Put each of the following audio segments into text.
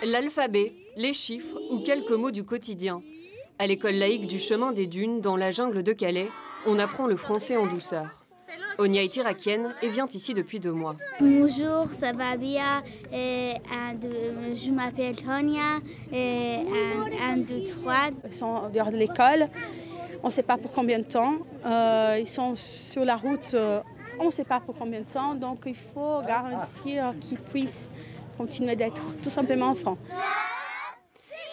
L'alphabet, les chiffres ou quelques mots du quotidien. À l'école laïque du Chemin des Dunes, dans la jungle de Calais, on apprend le français en douceur. Onia est irakienne et vient ici depuis 2 mois. Bonjour, ça va bien. Je m'appelle Tonia. 1, 2, 3. Ils sont dehors de l'école. On ne sait pas pour combien de temps. Ils sont sur la route. On ne sait pas pour combien de temps. Donc il faut garantir qu'ils puissent continuer d'être tout simplement enfants.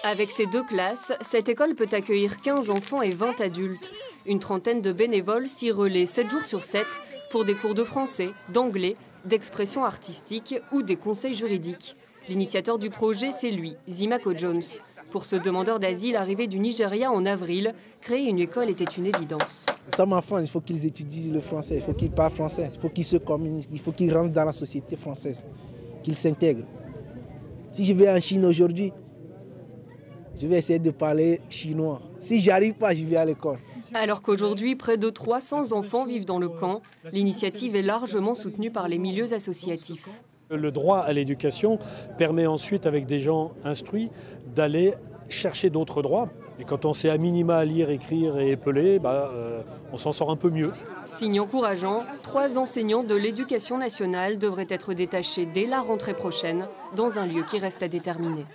Avec ces 2 classes, cette école peut accueillir 15 enfants et 20 adultes. Une trentaine de bénévoles s'y relaient 7 jours sur 7 pour des cours de français, d'anglais, d'expression artistique ou des conseils juridiques. L'initiateur du projet, c'est lui, Zimako Jones. Pour ce demandeur d'asile arrivé du Nigeria en avril, créer une école était une évidence. Ça m'enfant, il faut qu'ils étudient le français, il faut qu'ils parlent français, il faut qu'ils se communiquent, il faut qu'ils rentrent dans la société française, qu'ils s'intègrent. Si je vais en Chine aujourd'hui, je vais essayer de parler chinois. Si j'y arrive pas, je vais à l'école. Alors qu'aujourd'hui, près de 300 enfants vivent dans le camp, l'initiative est largement soutenue par les milieux associatifs. Le droit à l'éducation permet ensuite, avec des gens instruits, d'aller chercher d'autres droits. Et quand on sait à minima lire, écrire et épeler, on s'en sort un peu mieux. Signe encourageant, 3 enseignants de l'éducation nationale devraient être détachés dès la rentrée prochaine, dans un lieu qui reste à déterminer.